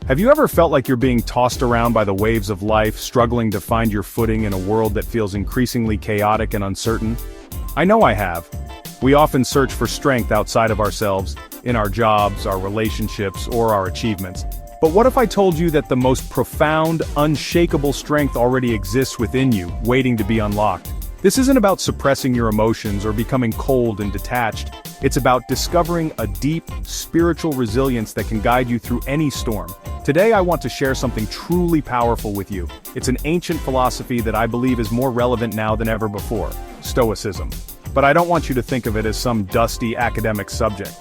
Have you ever felt like you're being tossed around by the waves of life, struggling to find your footing in a world that feels increasingly chaotic and uncertain? I know I have. We often search for strength outside of ourselves, in our jobs, our relationships, or our achievements. But what if I told you that the most profound, unshakable strength already exists within you, waiting to be unlocked? This isn't about suppressing your emotions or becoming cold and detached. It's about discovering a deep, spiritual resilience that can guide you through any storm. Today I want to share something truly powerful with you. It's an ancient philosophy that I believe is more relevant now than ever before: Stoicism. But I don't want you to think of it as some dusty academic subject.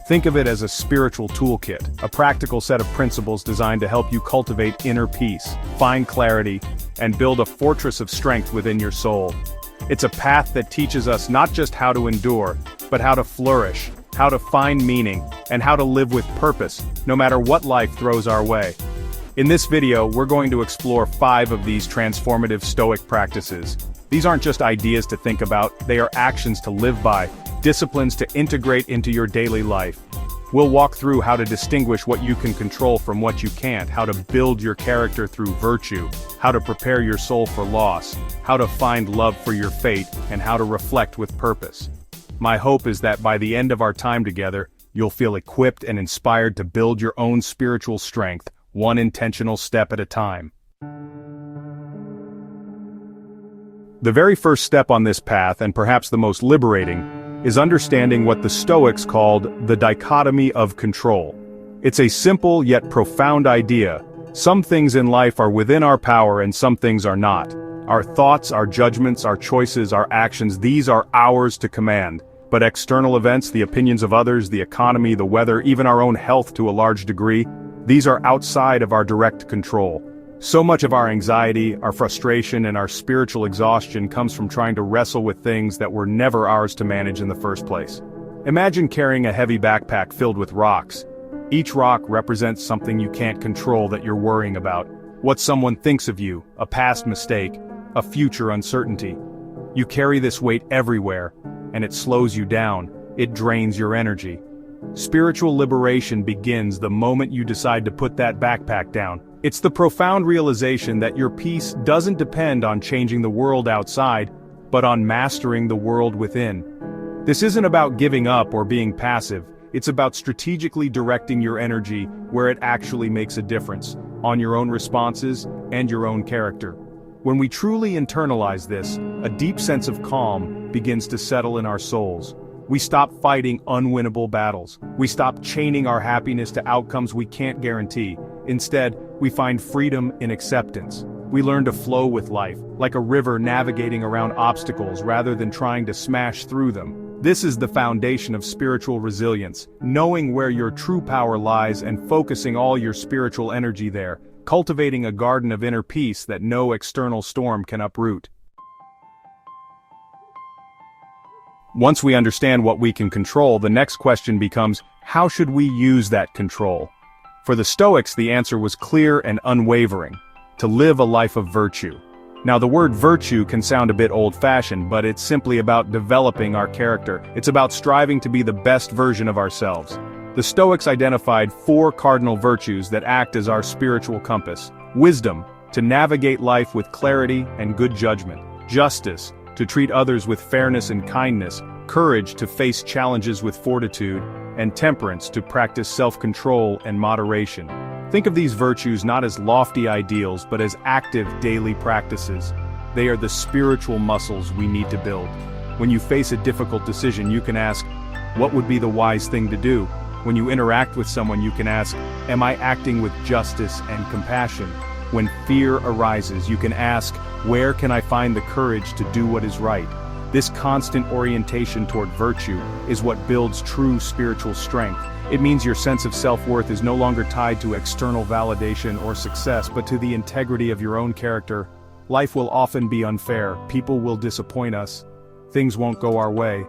Think of it as a spiritual toolkit, a practical set of principles designed to help you cultivate inner peace, find clarity, and build a fortress of strength within your soul. It's a path that teaches us not just how to endure, but how to flourish, how to find meaning, and how to live with purpose, no matter what life throws our way. In this video, we're going to explore 5 of these transformative Stoic practices. These aren't just ideas to think about, they are actions to live by, disciplines to integrate into your daily life. We'll walk through how to distinguish what you can control from what you can't, how to build your character through virtue, how to prepare your soul for loss, how to find love for your fate, and how to reflect with purpose. My hope is that by the end of our time together, you'll feel equipped and inspired to build your own spiritual strength, one intentional step at a time. The very first step on this path, and perhaps the most liberating, is understanding what the Stoics called the dichotomy of control. It's a simple yet profound idea. Some things in life are within our power and some things are not. Our thoughts, our judgments, our choices, our actions, these are ours to command. But external events, the opinions of others, the economy, the weather, even our own health to a large degree, these are outside of our direct control. So much of our anxiety, our frustration, and our spiritual exhaustion comes from trying to wrestle with things that were never ours to manage in the first place. Imagine carrying a heavy backpack filled with rocks. Each rock represents something you can't control that you're worrying about. What someone thinks of you, a past mistake, a future uncertainty. You carry this weight everywhere, and it slows you down. It drains your energy. Spiritual liberation begins the moment you decide to put that backpack down. It's the profound realization that your peace doesn't depend on changing the world outside, but on mastering the world within. This isn't about giving up or being passive, it's about strategically directing your energy where it actually makes a difference, on your own responses and your own character. When we truly internalize this, a deep sense of calm begins to settle in our souls. We stop fighting unwinnable battles. We stop chaining our happiness to outcomes we can't guarantee. Instead, we find freedom in acceptance. We learn to flow with life, like a river navigating around obstacles rather than trying to smash through them. This is the foundation of spiritual resilience, knowing where your true power lies and focusing all your spiritual energy there, cultivating a garden of inner peace that no external storm can uproot. Once we understand what we can control, the next question becomes, how should we use that control? For the Stoics, the answer was clear and unwavering: to live a life of virtue. Now, the word virtue can sound a bit old-fashioned, but it's simply about developing our character. It's about striving to be the best version of ourselves. The Stoics identified 4 cardinal virtues that act as our spiritual compass: wisdom, to navigate life with clarity and good judgment; justice, to treat others with fairness and kindness; courage, to face challenges with fortitude; and temperance, to practice self-control and moderation. Think of these virtues not as lofty ideals but as active daily practices. They are the spiritual muscles we need to build. When you face a difficult decision, you can ask, what would be the wise thing to do? When you interact with someone, you can ask, am I acting with justice and compassion? When fear arises, you can ask, where can I find the courage to do what is right? This constant orientation toward virtue is what builds true spiritual strength. It means your sense of self-worth is no longer tied to external validation or success, but to the integrity of your own character. Life will often be unfair, people will disappoint us, things won't go our way.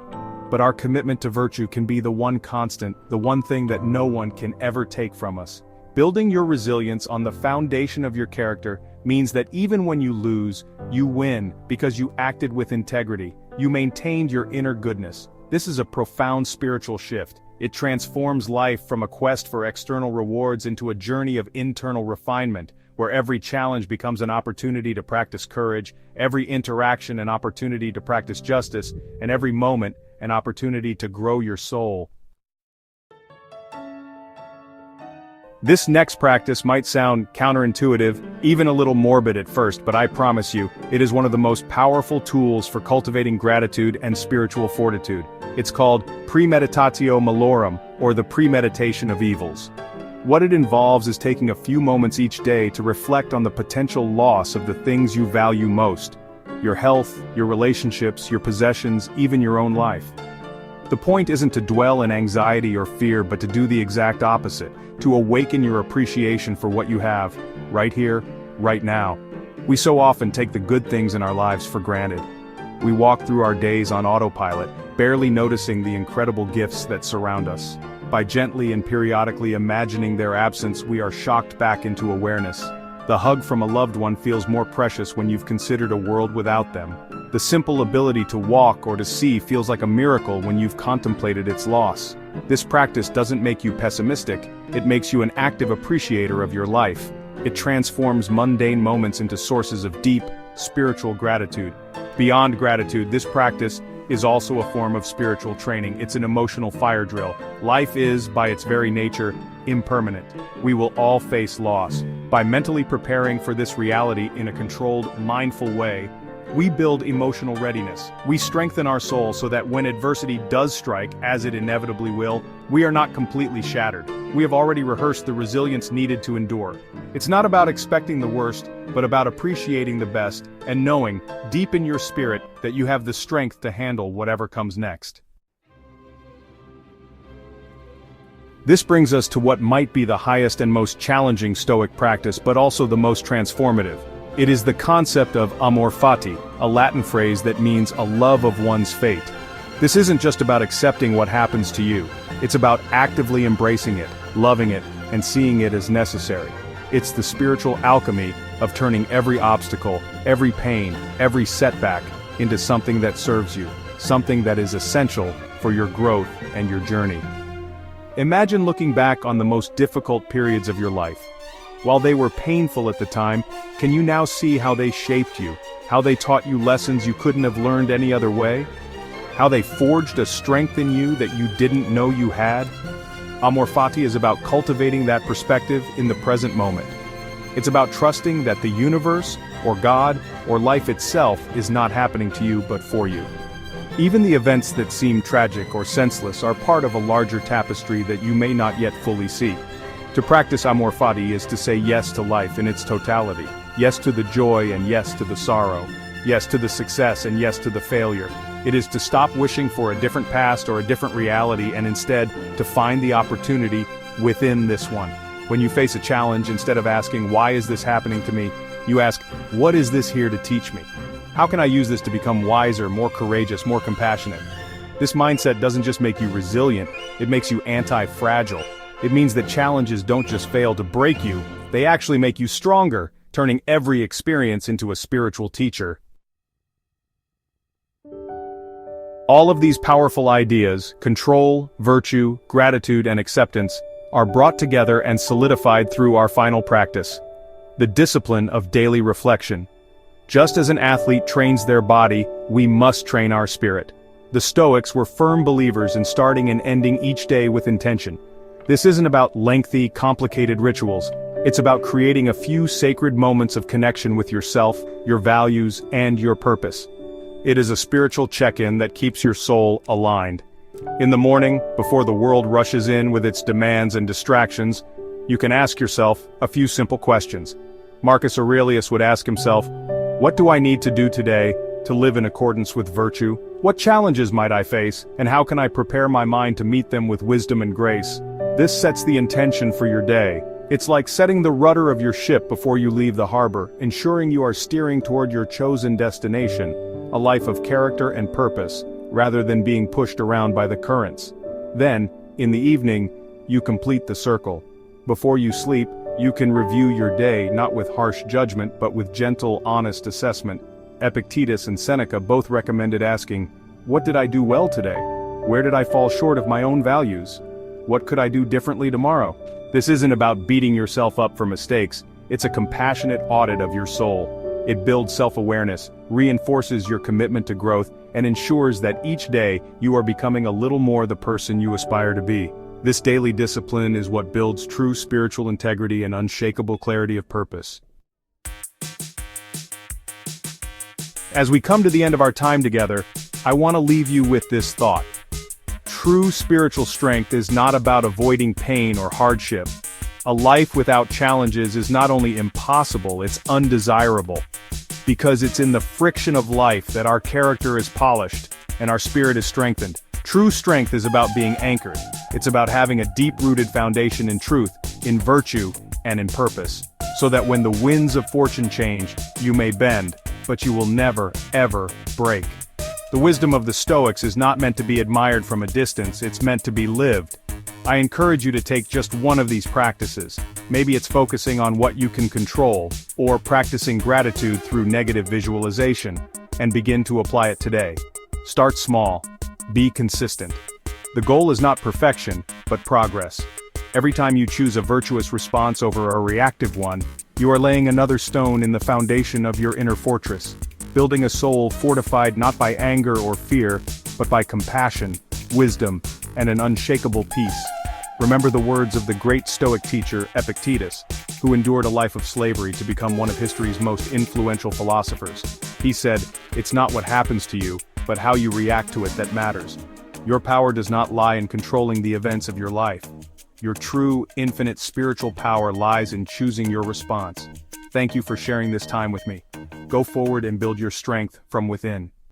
But our commitment to virtue can be the one constant, the one thing that no one can ever take from us. Building your resilience on the foundation of your character means that even when you lose, you win because you acted with integrity. You maintained your inner goodness. This is a profound spiritual shift. It transforms life from a quest for external rewards into a journey of internal refinement, where every challenge becomes an opportunity to practice courage, every interaction an opportunity to practice justice, and every moment an opportunity to grow your soul. This next practice might sound counterintuitive, even a little morbid at first, but I promise you, it is one of the most powerful tools for cultivating gratitude and spiritual fortitude. It's called premeditatio malorum, or the premeditation of evils. What it involves is taking a few moments each day to reflect on the potential loss of the things you value most: your health, your relationships, your possessions, even your own life. The point isn't to dwell in anxiety or fear, but to do the exact opposite, to awaken your appreciation for what you have, right here, right now. We so often take the good things in our lives for granted. We walk through our days on autopilot, barely noticing the incredible gifts that surround us. By gently and periodically imagining their absence, we are shocked back into awareness. The hug from a loved one feels more precious when you've considered a world without them. The simple ability to walk or to see feels like a miracle when you've contemplated its loss. This practice doesn't make you pessimistic, it makes you an active appreciator of your life. It transforms mundane moments into sources of deep, spiritual gratitude. Beyond gratitude, this practice is also a form of spiritual training. It's an emotional fire drill. Life is, by its very nature, impermanent. We will all face loss. By mentally preparing for this reality in a controlled, mindful way, we build emotional readiness. We strengthen our soul so that when adversity does strike, as it inevitably will, we are not completely shattered. We have already rehearsed the resilience needed to endure. It's not about expecting the worst, but about appreciating the best, and knowing, deep in your spirit, that you have the strength to handle whatever comes next. This brings us to what might be the highest and most challenging Stoic practice, but also the most transformative. It is the concept of amor fati, a Latin phrase that means a love of one's fate. This isn't just about accepting what happens to you. It's about actively embracing it, loving it, and seeing it as necessary. It's the spiritual alchemy of turning every obstacle, every pain, every setback into something that serves you, something that is essential for your growth and your journey. Imagine looking back on the most difficult periods of your life. While they were painful at the time, can you now see how they shaped you, how they taught you lessons you couldn't have learned any other way? How they forged a strength in you that you didn't know you had? Amor fati is about cultivating that perspective in the present moment. It's about trusting that the universe, or God, or life itself is not happening to you but for you. Even the events that seem tragic or senseless are part of a larger tapestry that you may not yet fully see. To practice amor fati is to say yes to life in its totality, yes to the joy and yes to the sorrow, yes to the success and yes to the failure. It is to stop wishing for a different past or a different reality and instead to find the opportunity within this one. When you face a challenge, instead of asking, "Why is this happening to me?" you ask, "What is this here to teach me? How can I use this to become wiser, more courageous, more compassionate?" This mindset doesn't just make you resilient, it makes you anti-fragile. It means that challenges don't just fail to break you, they actually make you stronger, turning every experience into a spiritual teacher. All of these powerful ideas, control, virtue, gratitude, and acceptance, are brought together and solidified through our final practice, the discipline of daily reflection. Just as an athlete trains their body, we must train our spirit. The Stoics were firm believers in starting and ending each day with intention. This isn't about lengthy, complicated rituals. It's about creating a few sacred moments of connection with yourself, your values, and your purpose. It is a spiritual check-in that keeps your soul aligned. In the morning, before the world rushes in with its demands and distractions, you can ask yourself a few simple questions. Marcus Aurelius would ask himself, "What do I need to do today to live in accordance with virtue? What challenges might I face, and how can I prepare my mind to meet them with wisdom and grace?" This sets the intention for your day. It's like setting the rudder of your ship before you leave the harbor, ensuring you are steering toward your chosen destination, a life of character and purpose, rather than being pushed around by the currents. Then, in the evening, you complete the circle. Before you sleep, you can review your day not with harsh judgment but with gentle, honest assessment. Epictetus and Seneca both recommended asking, "What did I do well today? Where did I fall short of my own values?" What could I do differently tomorrow? This isn't about beating yourself up for mistakes, it's a compassionate audit of your soul. It builds self-awareness, reinforces your commitment to growth, and ensures that each day you are becoming a little more the person you aspire to be. This daily discipline is what builds true spiritual integrity and unshakable clarity of purpose. As we come to the end of our time together, I want to leave you with this thought. True spiritual strength is not about avoiding pain or hardship. A life without challenges is not only impossible, it's undesirable. Because it's in the friction of life that our character is polished and our spirit is strengthened. True strength is about being anchored. It's about having a deep-rooted foundation in truth, in virtue, and in purpose. So that when the winds of fortune change, you may bend, but you will never, ever break. The wisdom of the Stoics is not meant to be admired from a distance, it's meant to be lived. I encourage you to take just one of these practices. Maybe it's focusing on what you can control, or practicing gratitude through negative visualization, and begin to apply it today. Start small. Be consistent. The goal is not perfection, but progress. Every time you choose a virtuous response over a reactive one, you are laying another stone in the foundation of your inner fortress, building a soul fortified not by anger or fear, but by compassion, wisdom, and an unshakable peace. Remember the words of the great Stoic teacher Epictetus, who endured a life of slavery to become one of history's most influential philosophers. He said, "It's not what happens to you, but how you react to it that matters." Your power does not lie in controlling the events of your life. Your true, infinite spiritual power lies in choosing your response. Thank you for sharing this time with me. Go forward and build your strength from within.